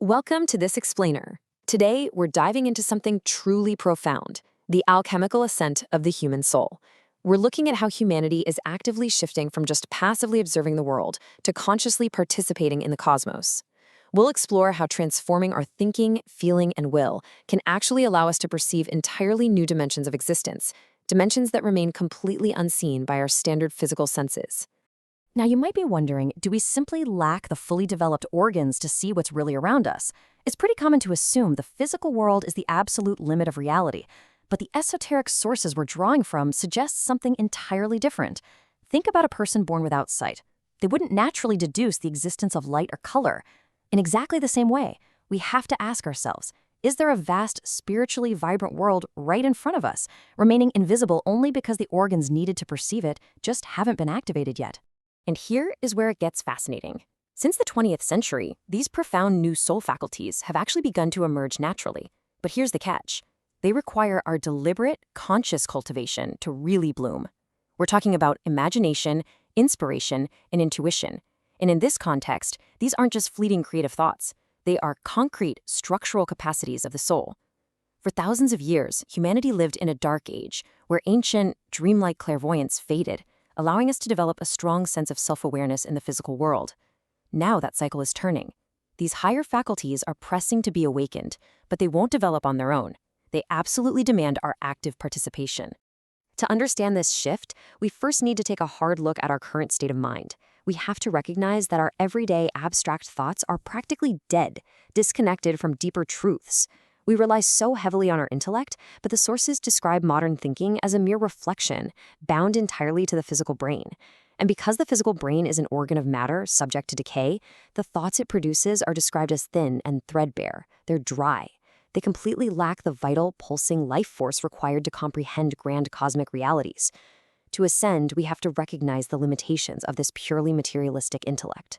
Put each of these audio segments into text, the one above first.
Welcome to this explainer. Today, we're diving into something truly profound, the alchemical ascent of the human soul. We're looking at how humanity is actively shifting from just passively observing the world to consciously participating in the cosmos. We'll explore how transforming our thinking, feeling, and will can actually allow us to perceive entirely new dimensions of existence, dimensions that remain completely unseen by our standard physical senses. Now, you might be wondering, do we simply lack the fully developed organs to see what's really around us? It's pretty common to assume the physical world is the absolute limit of reality, but the esoteric sources we're drawing from suggest something entirely different. Think about a person born without sight. They wouldn't naturally deduce the existence of light or color. In exactly the same way, we have to ask ourselves, is there a vast, spiritually vibrant world right in front of us, remaining invisible only because the organs needed to perceive it just haven't been activated yet? And here is where it gets fascinating. Since the 20th century, these profound new soul faculties have actually begun to emerge naturally. But here's the catch. They require our deliberate, conscious cultivation to really bloom. We're talking about imagination, inspiration, and intuition. And in this context, these aren't just fleeting creative thoughts. They are concrete, structural capacities of the soul. For thousands of years, humanity lived in a dark age where ancient, dreamlike clairvoyance faded, allowing us to develop a strong sense of self-awareness in the physical world. Now that cycle is turning. These higher faculties are pressing to be awakened, but they won't develop on their own. They absolutely demand our active participation. To understand this shift, we first need to take a hard look at our current state of mind. We have to recognize that our everyday abstract thoughts are practically dead, disconnected from deeper truths. We rely so heavily on our intellect, but the sources describe modern thinking as a mere reflection, bound entirely to the physical brain. And because the physical brain is an organ of matter subject to decay, the thoughts it produces are described as thin and threadbare. They're dry. They completely lack the vital, pulsing life force required to comprehend grand cosmic realities. To ascend, we have to recognize the limitations of this purely materialistic intellect.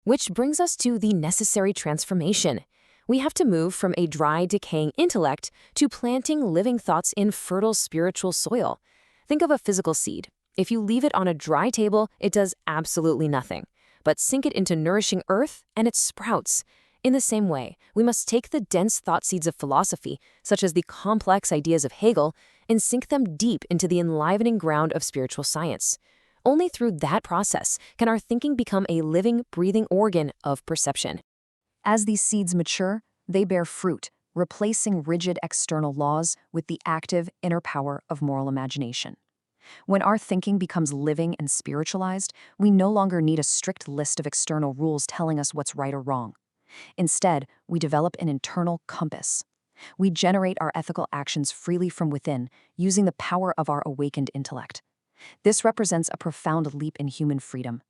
Which brings us to the necessary transformation. We have to move from a dry, decaying intellect to planting living thoughts in fertile spiritual soil. Think of a physical seed. If you leave it on a dry table, it does absolutely nothing. But sink it into nourishing earth, and it sprouts. In the same way, we must take the dense thought seeds of philosophy, such as the complex ideas of Hegel, and sink them deep into the enlivening ground of spiritual science. Only through that process can our thinking become a living, breathing organ of perception. As these seeds mature, they bear fruit, replacing rigid external laws with the active inner power of moral imagination. When our thinking becomes living and spiritualized, we no longer need a strict list of external rules telling us what's right or wrong. Instead, we develop an internal compass. We generate our ethical actions freely from within, using the power of our awakened intellect. This represents a profound leap in human freedom.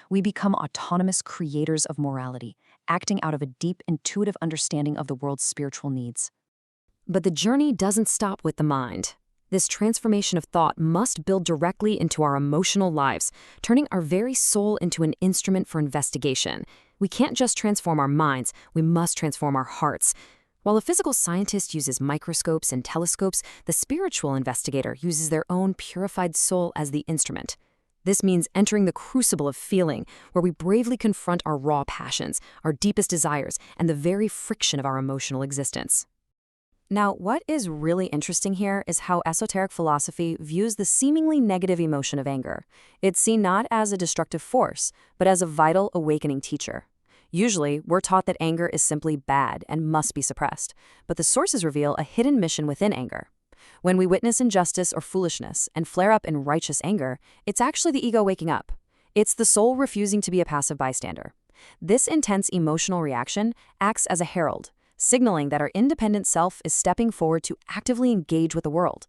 We become autonomous creators of morality, acting out of a deep, intuitive understanding of the world's spiritual needs. But the journey doesn't stop with the mind. This transformation of thought must build directly into our emotional lives, turning our very soul into an instrument for investigation. We can't just transform our minds, we must transform our hearts. While a physical scientist uses microscopes and telescopes, the spiritual investigator uses their own purified soul as the instrument. This means entering the crucible of feeling, where we bravely confront our raw passions, our deepest desires, and the very friction of our emotional existence. Now, what is really interesting here is how esoteric philosophy views the seemingly negative emotion of anger. It's seen not as a destructive force, but as a vital awakening teacher. Usually, we're taught that anger is simply bad and must be suppressed, but the sources reveal a hidden mission within anger. When we witness injustice or foolishness and flare up in righteous anger, it's actually the ego waking up. It's the soul refusing to be a passive bystander. This intense emotional reaction acts as a herald, signaling that our independent self is stepping forward to actively engage with the world.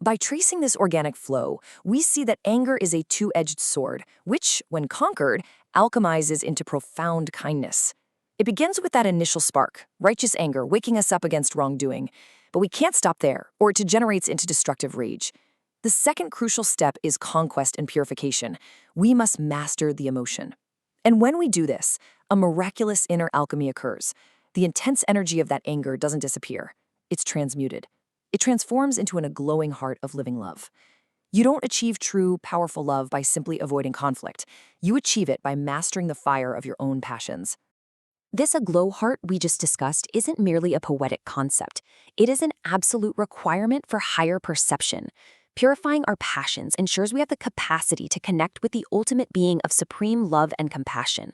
By tracing this organic flow, we see that anger is a two-edged sword, which, when conquered, alchemizes into profound kindness. It begins with that initial spark, righteous anger waking us up against wrongdoing. But we can't stop there, or it degenerates into destructive rage. The second crucial step is conquest and purification. We must master the emotion. And when we do this, a miraculous inner alchemy occurs. The intense energy of that anger doesn't disappear. It's transmuted. It transforms into a glowing heart of living love. You don't achieve true, powerful love by simply avoiding conflict. You achieve it by mastering the fire of your own passions. This aglow heart we just discussed isn't merely a poetic concept. It is an absolute requirement for higher perception. Purifying our passions ensures we have the capacity to connect with the ultimate being of supreme love and compassion.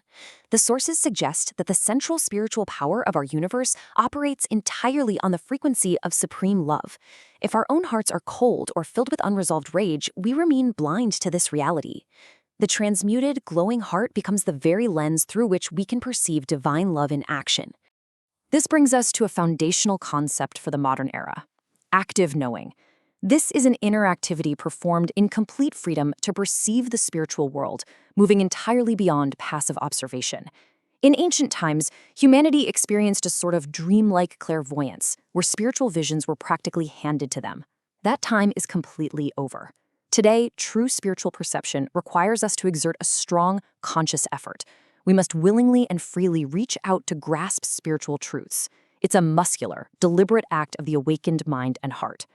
The sources suggest that the central spiritual power of our universe operates entirely on the frequency of supreme love. If our own hearts are cold or filled with unresolved rage, we remain blind to this reality. The transmuted, glowing heart becomes the very lens through which we can perceive divine love in action. This brings us to a foundational concept for the modern era: active knowing. This is an inner activity performed in complete freedom to perceive the spiritual world, moving entirely beyond passive observation. In ancient times, humanity experienced a sort of dreamlike clairvoyance, where spiritual visions were practically handed to them. That time is completely over. Today, true spiritual perception requires us to exert a strong, conscious effort. We must willingly and freely reach out to grasp spiritual truths. It's a muscular, deliberate act of the awakened mind and heart.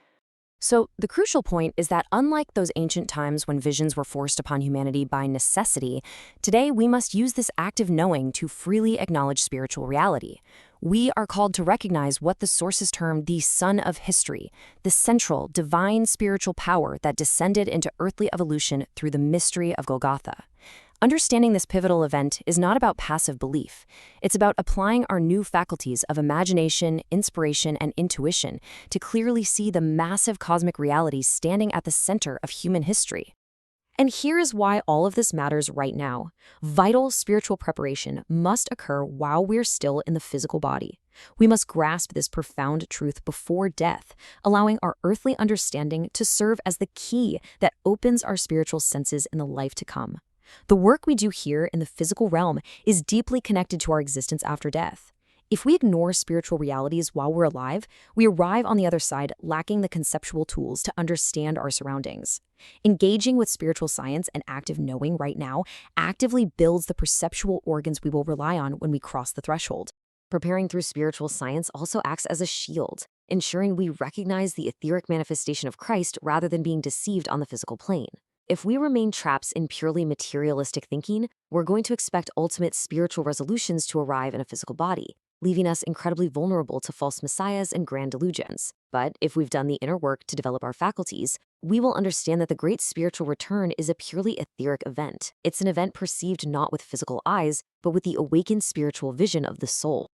So, the crucial point is that unlike those ancient times when visions were forced upon humanity by necessity, today we must use this active knowing to freely acknowledge spiritual reality. We are called to recognize what the sources term the sun of history, the central, divine spiritual power that descended into earthly evolution through the mystery of Golgotha. Understanding this pivotal event is not about passive belief. It's about applying our new faculties of imagination, inspiration, and intuition to clearly see the massive cosmic realities standing at the center of human history. And here is why all of this matters right now. Vital spiritual preparation must occur while we're still in the physical body. We must grasp this profound truth before death, allowing our earthly understanding to serve as the key that opens our spiritual senses in the life to come. The work we do here in the physical realm is deeply connected to our existence after death. If we ignore spiritual realities while we're alive, we arrive on the other side lacking the conceptual tools to understand our surroundings. Engaging with spiritual science and active knowing right now actively builds the perceptual organs we will rely on when we cross the threshold. Preparing through spiritual science also acts as a shield, ensuring we recognize the etheric manifestation of Christ rather than being deceived on the physical plane. If we remain trapped in purely materialistic thinking, we're going to expect ultimate spiritual resolutions to arrive in a physical body, leaving us incredibly vulnerable to false messiahs and grand delusions. But if we've done the inner work to develop our faculties, we will understand that the great spiritual return is a purely etheric event. It's an event perceived not with physical eyes, but with the awakened spiritual vision of the soul.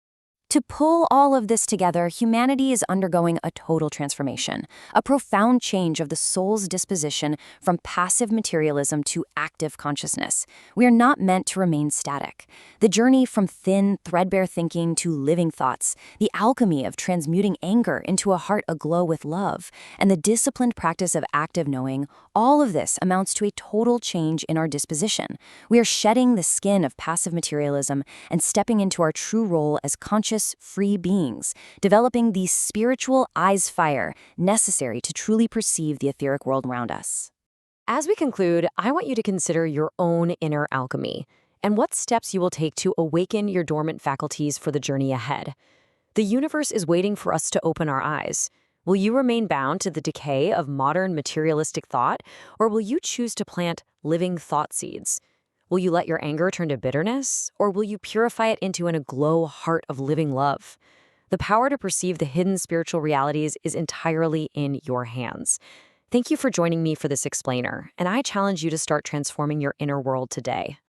To pull all of this together, humanity is undergoing a total transformation, a profound change of the soul's disposition from passive materialism to active consciousness. We are not meant to remain static. The journey from thin, threadbare thinking to living thoughts, the alchemy of transmuting anger into a heart aglow with love, and the disciplined practice of active knowing, all of this amounts to a total change in our disposition. We are shedding the skin of passive materialism and stepping into our true role as conscious, free beings, developing the spiritual eyes fire necessary to truly perceive the etheric world around us. As we conclude, I want you to consider your own inner alchemy and what steps you will take to awaken your dormant faculties for the journey ahead. The universe is waiting for us to open our eyes. Will you remain bound to the decay of modern materialistic thought, or will you choose to plant living thought seeds? Will you let your anger turn to bitterness, or will you purify it into an aglow heart of living love? The power to perceive the hidden spiritual realities is entirely in your hands. Thank you for joining me for this explainer, and I challenge you to start transforming your inner world today.